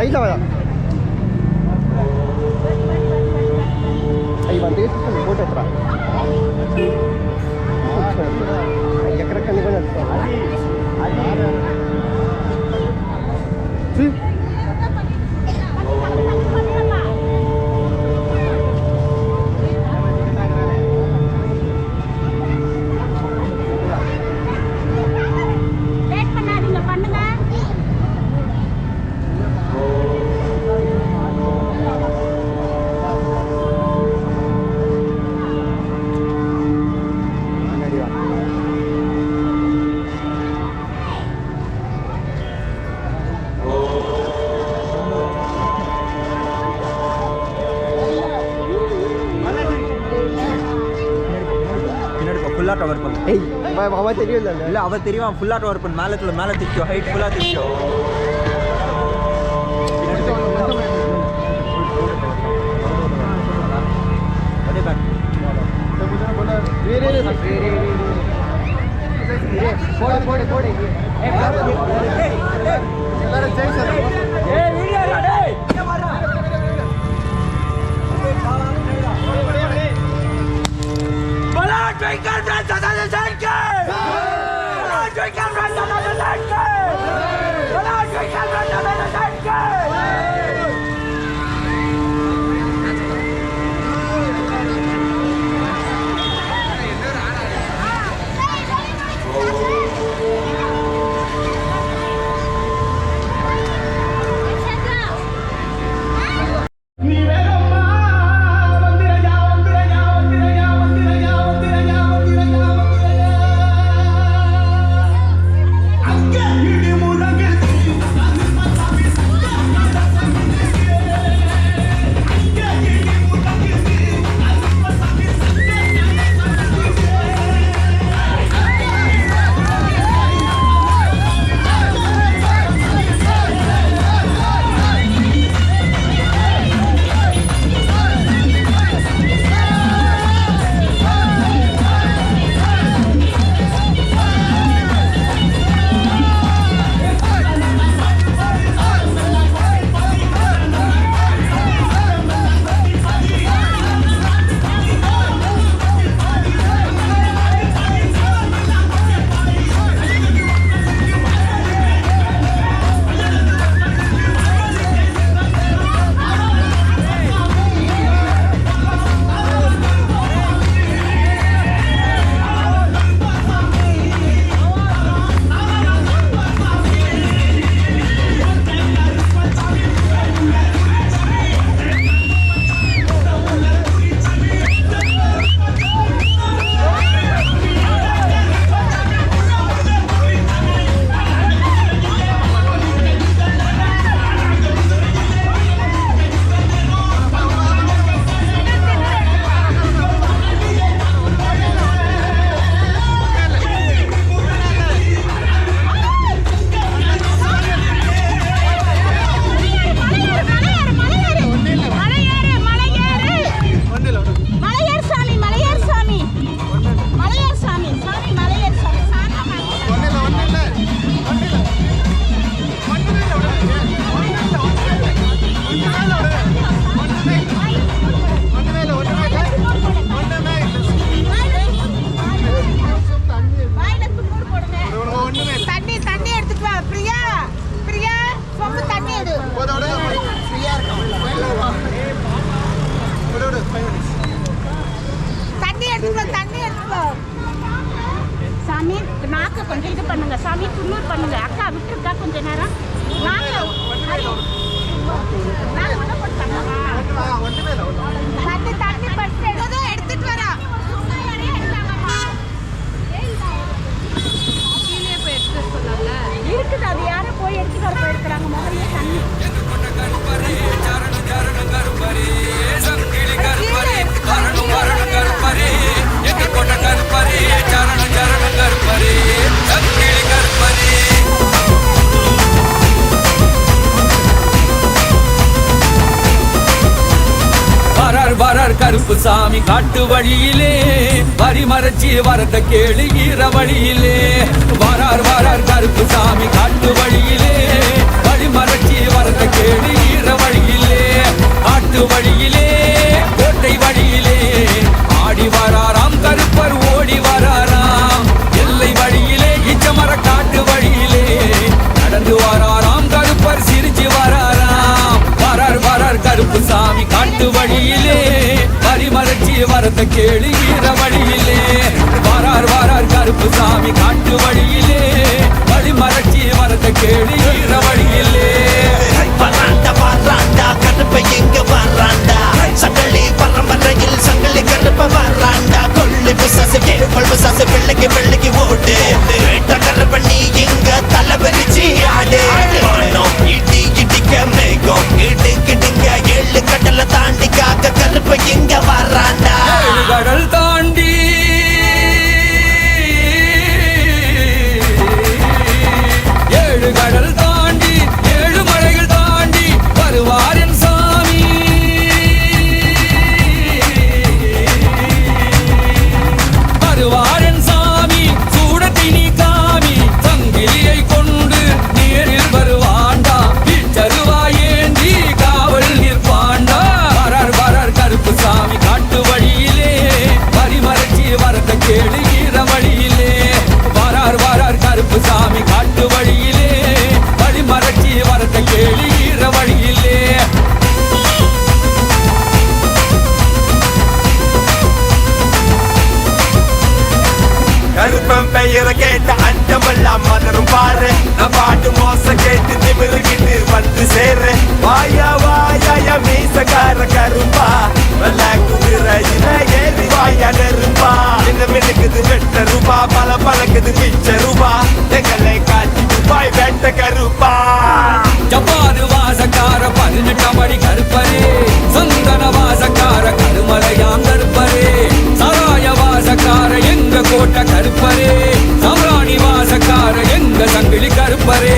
சைடில் வா. வந்து போட்டு வைக்கிறான் ఎక్కడ కన్నీ కూడా ஃபுல்லாக கவர் பண்ணு. அவன் தெரியும் இல்லை அவன் தெரியும். ஃபுல்லாக கவர் பண்ணு. மேலே திக்கோ, ஹைட் ஃபுல்லாக திக்கோ. அதே back Twinkle friends of the sun king! Twinkle friends of the sun king! Twinkle friends of the sun king! சாமி நாக்க கொஞ்சம் இது பண்ணுங்க சாமி, துண்ணூறு பண்ணுங்க. அக்கா விட்டுருக்கா கொஞ்ச நேரம். தண்ணி பட்டு எடுத்துட்டு வரா இருக்குது. அது யாரும் போய் எடுத்துட்டு வர போயிருக்கிறாங்க. முதல்ல தண்ணி வரார் கருப்பு சாமி காட்டு வழியிலே, வரி மறைச்சி வரத கேளு ஈர வழியிலே. வரார் கருப்பு சாமி காட்டு வழியிலே, வரி மறைச்சி வரத கேளு ஈர வழியிலே காட்டு வழியிலே கோட்டை வழியிலே ஆடி வராராம் கருப்பர் ஓடி வராராம் எல்லை வழியிலே இச்சமர காட்டு வழியிலே நடந்து வராராம் கருப்பர் சிரிச்சு வராராம் வரார் வரார் கருப்பு சாமி காட்டு வழியிலே வரிமறைச்சி வரத கேளு ஈர வழியிலே வரார் வரார் கருப்பு சாமி காட்டு வழியிலே வரிமறைச்சி வரத கேளு ஈர வழியிலே வராண்டா வராண்டா கருப்பை எங்க வராண்டா சங்கலி பரம்பரையில் சங்கலி கருப்ப வராண்டா கொள்ளி பிசாசு கேள்வல் பிசாசு வெள்ளைக்கு வெள்ளைக்கு ஓடு வேட்ட கருப்ப நீ எங்க தலைவரிச்சி ஆடு வானம் இடி இடிக்க மேகம் இடு கிடுங்க ஏழு கடலை தாண்டி காக்க கருப்ப எங்க வராண்டா ஏழு கடல் தாண்டி ஏழு கடல் தாண்டி ஏழு மலைகள் தாண்டி வருவார் என் சாமி வருவார் என் சாமி சூடத்தை நீ காமி சங்கிலியை கொண்டு நேரில் வருவாண்டா இச்சருவாயேந்தி காவல் நிற்பாண்டா வரார் வரார் கருப்பு சாமி காட்டு வழியிலே வரிமறைச்சி வரத கேளு ஈர வழியிலே வரார் வரார் கருப்பு சாமி காட்டு வழியிலே வரிமறைச்சி வரத கேளு ஈர வழியிலே கருப்பன் பெயரை கேட்ட அண்டமெல்லாம் மலரும் பாரு நான் பாட்டு மோச கேட்டு திமிருகிட்டு வந்து சேரு வாயா வாயா மீசக்கார கருப்பா வெள்ள குதிரையில ஏறி வாயா நெருப்பா என்ன மினுக்குது வெட்ட ரூபா பல பழக்குது மிச்ச ரூபா எங்களை காட்டி ரூபாய் வெட்ட கருப்பா ஜப்பாது வாசக்கார 18 அடி கருப்பரே சந்தன வாசக்கார கருமலையாம் கருப்பரே சராய வாசக்கார எங்க கோட்டை கருப்பரே சம்ராணி வாசக்கார எங்க சங்கிலி கருப்பரே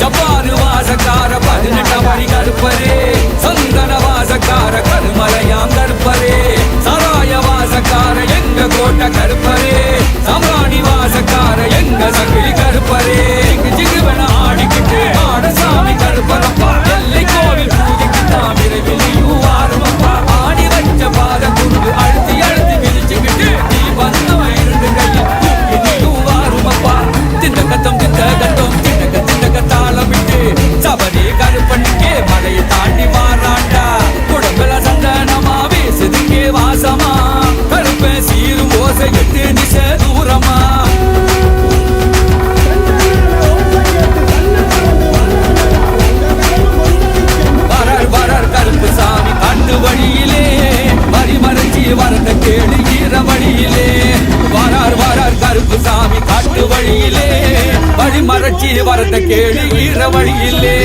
ஜப்பாது வாசக்கார 18 அடி கருப்பரே சந்தன வாசக்கார கருமலையாம் கருப்பரே சராய வாசக்கார எங்க கோட்டை கருப்பரே சம்ராணி வாசக்கார எங்க சங்கிலி கருப்பரே ஜிகுவன ஆடிக்கிட்டு ஆட சாமி கருப்பரப்பா எல்லை கோவில் பூஜைக்கு நாம் விரைவில் வாரமப்பா ஆடி வச்ச பாத குண்டு அழுத்தி அழுத்தி மிதிச்சுக்கிட்டு நீ வந்தவன் இருந்து கையில் தூக்கி நீயும் வாருமப்பா திண்டகத்தம் திண்டக தாளம் விட்டு சபரி கருப்பனுக்கே மலையை தாண்டி வாராண்டா குடம்பல சந்தனமா வீசுதுக்கே வாசமா கருப்ப சீரும் ஓசை எட்டு திசை தூரமா வரார் வரார் கருப்பு சாமி காட்டு வழியிலே வரிமறைச்சி வரத கேளு ஈர வழியிலே வரார் வரார் கருப்பு சாமி காட்டு வழியிலே வழிமறைச்சி வரத கேளு ஈர வழியிலே